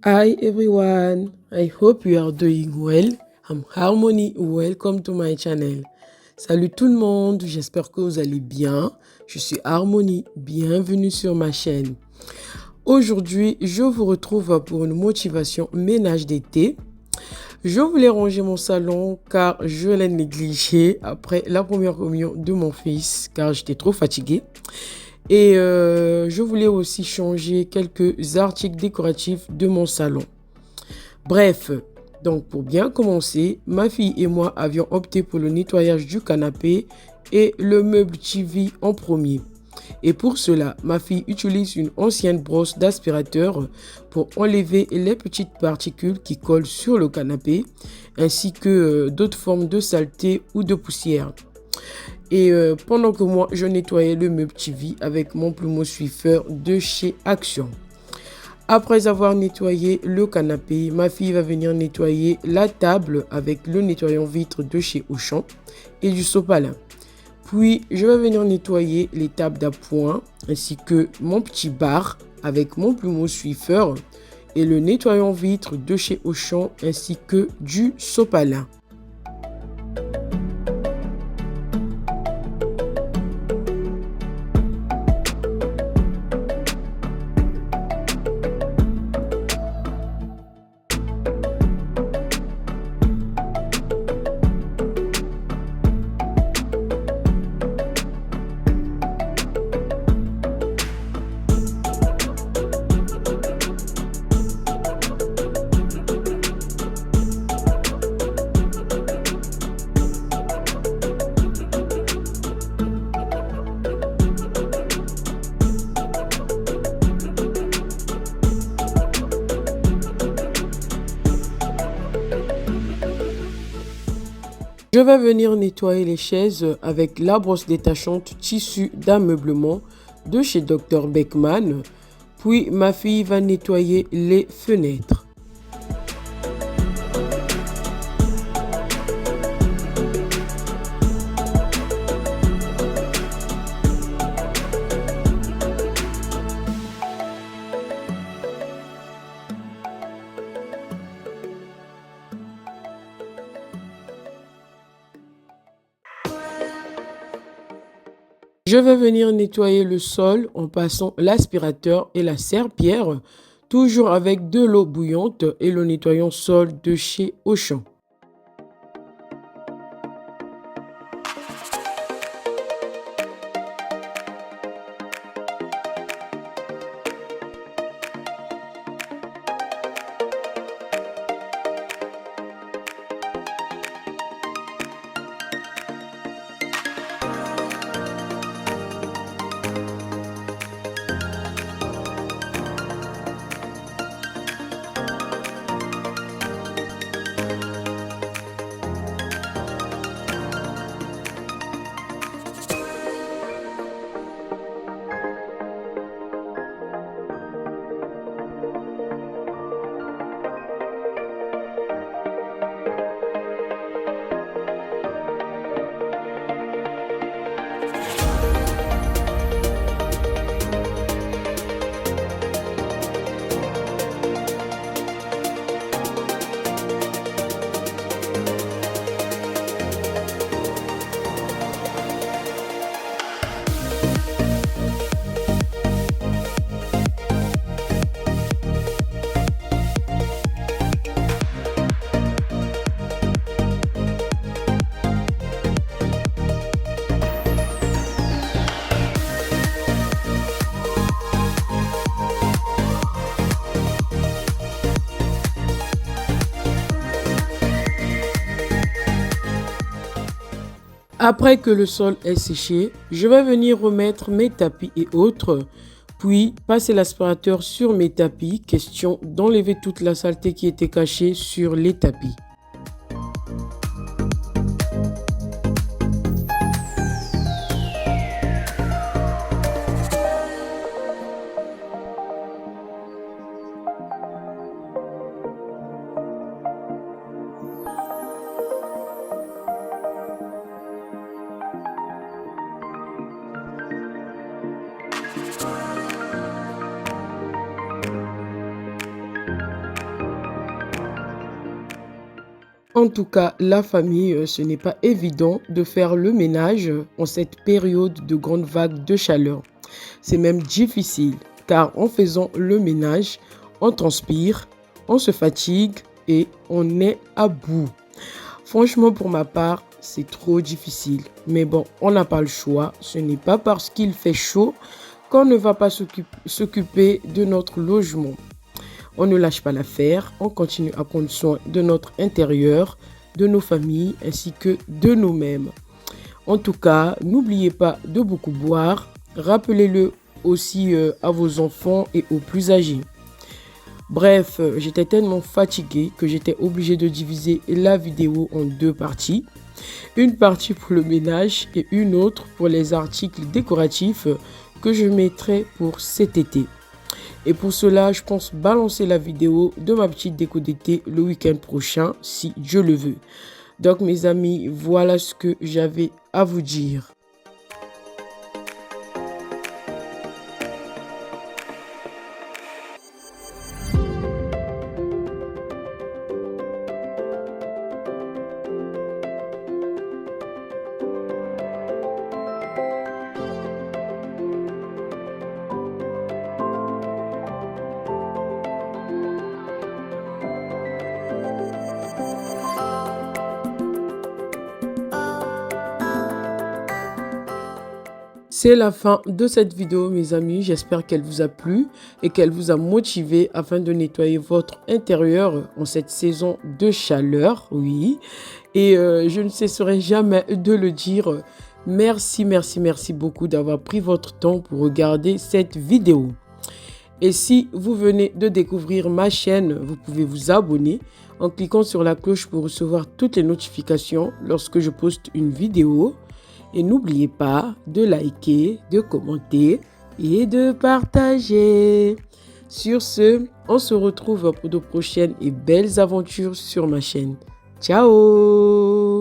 Hi everyone, I hope you are doing well. I'm Harmony, welcome to my channel. Salut tout le monde, j'espère que vous allez bien. Je suis Harmony, bienvenue sur ma chaîne. Aujourd'hui, je vous retrouve pour une motivation ménage d'été. Je voulais ranger mon salon car je l'ai négligé après la première communion de mon fils car j'étais trop fatiguée. Et je voulais aussi changer quelques articles décoratifs de mon salon. Bref, donc pour bien commencer, ma fille et moi avions opté pour le nettoyage du canapé et le meuble TV en premier. Et pour cela, ma fille utilise une ancienne brosse d'aspirateur pour enlever les petites particules qui collent sur le canapé, ainsi que d'autres formes de saleté ou de poussière. Et pendant que moi, je nettoyais le meuble TV avec mon plumeau Swiffer de chez Action. Après avoir nettoyé le canapé, ma fille va venir nettoyer la table avec le nettoyant vitre de chez Auchan et du sopalin. Puis, je vais venir nettoyer les tables d'appoint ainsi que mon petit bar avec mon plumeau Swiffer et le nettoyant vitre de chez Auchan ainsi que du sopalin. Je vais venir nettoyer les chaises avec la brosse détachante tissu d'ameublement de chez Dr Beckman. Puis ma fille va nettoyer les fenêtres. Je vais venir nettoyer le sol en passant l'aspirateur et la serpillière, toujours avec de l'eau bouillante et le nettoyant sol de chez Auchan. Après que le sol est séché, je vais venir remettre mes tapis et autres, puis passer l'aspirateur sur mes tapis, question d'enlever toute la saleté qui était cachée sur les tapis. En tout cas, la famille, ce n'est pas évident de faire le ménage en cette période de grande vague de chaleur. C'est même difficile car en faisant le ménage, on transpire, on se fatigue et on est à bout. Franchement, pour ma part, c'est trop difficile. Mais bon, on n'a pas le choix. Ce n'est pas parce qu'il fait chaud qu'on ne va pas s'occuper de notre logement. On ne lâche pas l'affaire, on continue à prendre soin de notre intérieur, de nos familles ainsi que de nous-mêmes. En tout cas, n'oubliez pas de beaucoup boire. Rappelez-le aussi à vos enfants et aux plus âgés. Bref, j'étais tellement fatiguée que j'étais obligée de diviser la vidéo en deux parties. Une partie pour le ménage et une autre pour les articles décoratifs que je mettrai pour cet été. Et pour cela, je pense balancer la vidéo de ma petite déco d'été le week-end prochain, si Dieu le veut. Donc mes amis, voilà ce que j'avais à vous dire. C'est la fin de cette vidéo, mes amis. J'espère qu'elle vous a plu et qu'elle vous a motivé afin de nettoyer votre intérieur en cette saison de chaleur, oui. Et je ne cesserai jamais de le dire. Merci, merci, merci beaucoup d'avoir pris votre temps pour regarder cette vidéo. Et si vous venez de découvrir ma chaîne, vous pouvez vous abonner en cliquant sur la cloche pour recevoir toutes les notifications lorsque je poste une vidéo. Et n'oubliez pas de liker, de commenter et de partager. Sur ce, on se retrouve pour de prochaines et belles aventures sur ma chaîne. Ciao!